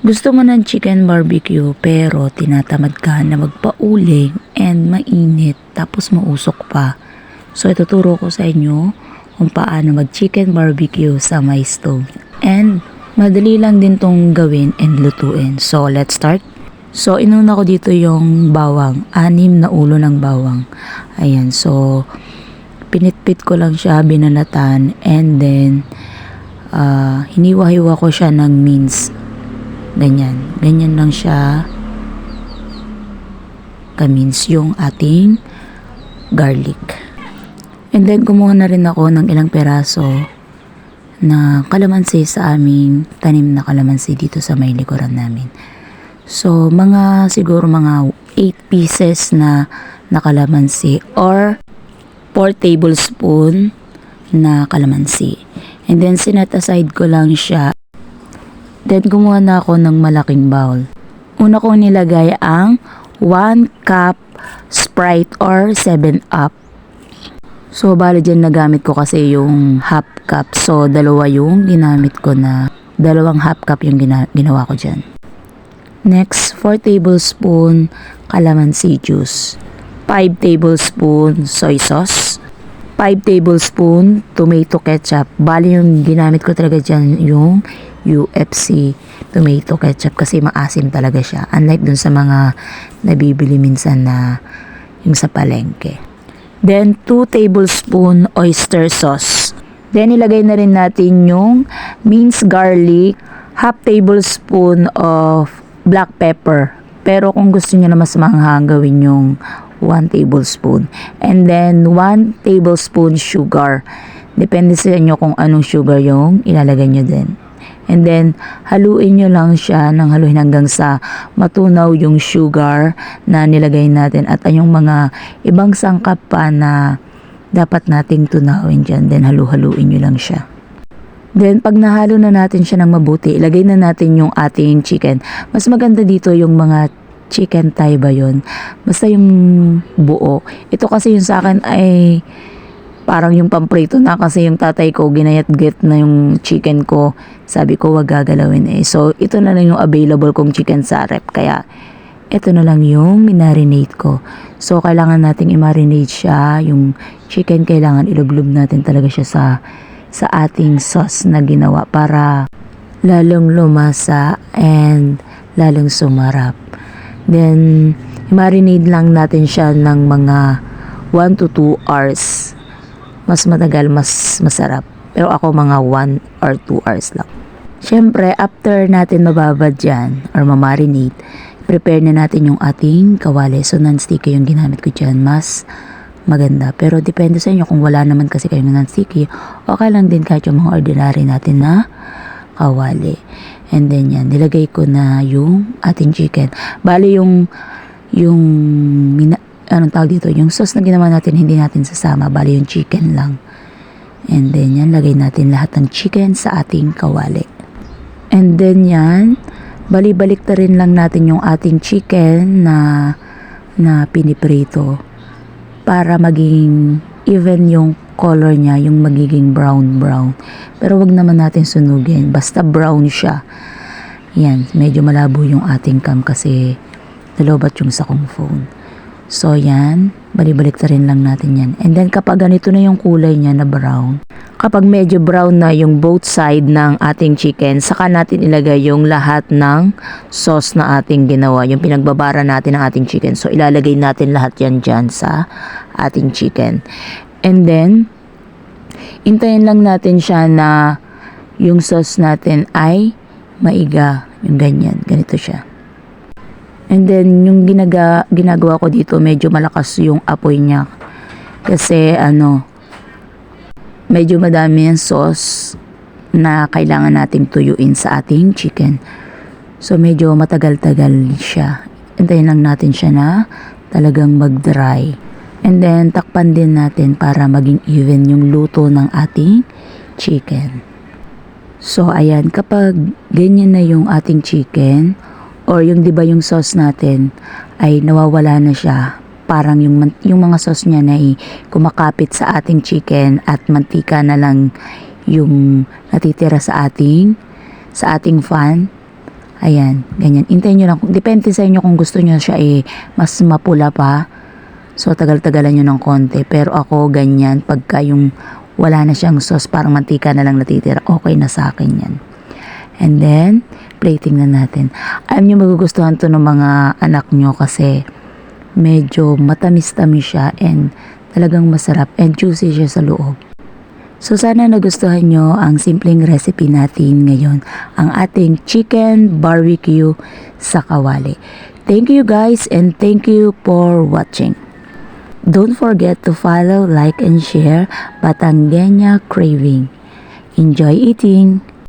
Gusto mo ng chicken barbecue pero tinatamad ka na magpauling and mainit tapos mausok pa. So ituturo ko sa inyo kung paano mag chicken barbecue sa my stove. And madali lang din tong gawin and lutuin. So let's start. So inuna ko dito yung bawang, 6 na ulo ng bawang. Ayan, so pinitpit ko lang siya, binalatan, and then hiniwa-hiwa ko siya ng mince. Ganyan lang siya ka-mince yung ating garlic. And then kumuha na rin ako ng ilang peraso na kalamansi sa aming tanim na kalamansi dito sa may likuran namin. So siguro mga 8 pieces na kalamansi or 4 tablespoon na kalamansi. And then sinet aside ko lang siya. Then kumuha na ako ng malaking bowl. Una kong nilagay ang 1 cup Sprite or 7-Up. So bali dyan nagamit ko kasi yung half cup. So dalawa yung ginamit ko na, 2 half cup yung ginawa ko dyan. Next, 4 tablespoon calamansi juice. 5 tablespoon soy sauce. 5 tablespoon tomato ketchup. Bali yung ginamit ko talaga dyan yung UFC tomato ketchup kasi maasim talaga siya. Unlike dun sa mga nabibili minsan na yung sa palengke. Then 2 tablespoon oyster sauce. Then ilagay na rin natin yung minced garlic, half tablespoon of black pepper. Pero kung gusto niyo na mas manghang, gawin yung 1 tablespoon. And then 1 tablespoon sugar. Depende sa inyo kung anong sugar yung ilalagay nyo din. And then haluin nyo lang siya ng haluin hanggang sa matunaw yung sugar na nilagay natin at yung mga ibang sangkap pa na dapat nating tunawin dyan. Then halu-haluin nyo lang siya. Then pag nahalo na natin siya ng mabuti, ilagay na natin yung ating chicken. Mas maganda dito yung mga chicken thigh ba yun? Basta yung buo. Ito kasi yung sa akin ay parang yung pamprito na kasi yung tatay ko ginayat-git na yung chicken ko. Sabi ko wag gagalawin eh. So ito na lang yung available kong chicken sa rep. Kaya ito na lang yung minarinate ko. So kailangan nating i-marinate siya. Yung chicken kailangan ilublob natin talaga siya sa ating sauce na ginawa para lalong lumasa and lalong sumarap. Then i-marinate lang natin siya ng mga 1 to 2 hours. Mas matagal, mas masarap. Pero ako mga 1 or 2 hours lang. Siyempre, after natin mababad dyan or mamarinate, prepare na natin yung ating kawali. So, non-sticky yung ginamit ko dyan. Mas maganda. Pero depende sa inyo kung wala naman kasi kayong non-sticky. Okay lang din kahit yung mga ordinary natin na kawali. And then yan, nilagay ko na yung ating chicken. Bali anong tawag dito, yung sauce na ginawa natin, hindi natin sasama, bali yung chicken lang. And then yan, lagay natin lahat ng chicken sa ating kawali. And then yan, balik-balik na rin lang natin yung ating chicken na piniprito para maging even yung color niya, yung magiging brown. Pero wag naman natin sunugin, basta brown siya. Yan, medyo malabo yung ating cam kasi nalobat yung sa kong phone. So yan, balik rin lang natin yan. And then kapag ganito na yung kulay niya na brown, kapag medyo brown na yung both side ng ating chicken, saka natin ilagay yung lahat ng sauce na ating ginawa, yung pinagbabara natin ng ating chicken. So ilalagay natin lahat yan dyan sa ating chicken. And then, intayin lang natin siya na yung sauce natin ay maiga. Yung ganyan, ganito siya. And then, yung ginagawa ko dito, medyo malakas yung apoy niya. Kasi, medyo madami yung sauce na kailangan nating tuyuin sa ating chicken. So, medyo matagal-tagal siya. Antayin lang natin siya na talagang mag-dry. And then, takpan din natin para maging even yung luto ng ating chicken. So, ayan, kapag ganyan na yung ating chicken, or yung 'di ba yung sauce natin ay nawawala na siya. Parang yung mga sauce niya na kumakapit sa ating chicken at mantika na lang yung natitira sa ating fan. Ayan, ganyan. Hintayin nyo lang. Depende sa inyo kung gusto nyo siya mas mapula pa. So, tagal-tagalan nyo ng konti. Pero ako, ganyan. Pagka yung wala na siyang sauce, parang mantika na lang natitira, okay na sa akin yan. And then, plating na natin. Alam nyo, magugustuhan to ng mga anak nyo kasi medyo matamis-tamis siya and talagang masarap and juicy siya sa loob. So sana nagustuhan nyo ang simpleng recipe natin ngayon, ang ating chicken barbecue sa kawali. Thank you guys and thank you for watching. Don't forget to follow, like and share Batangueña Craving. Enjoy eating!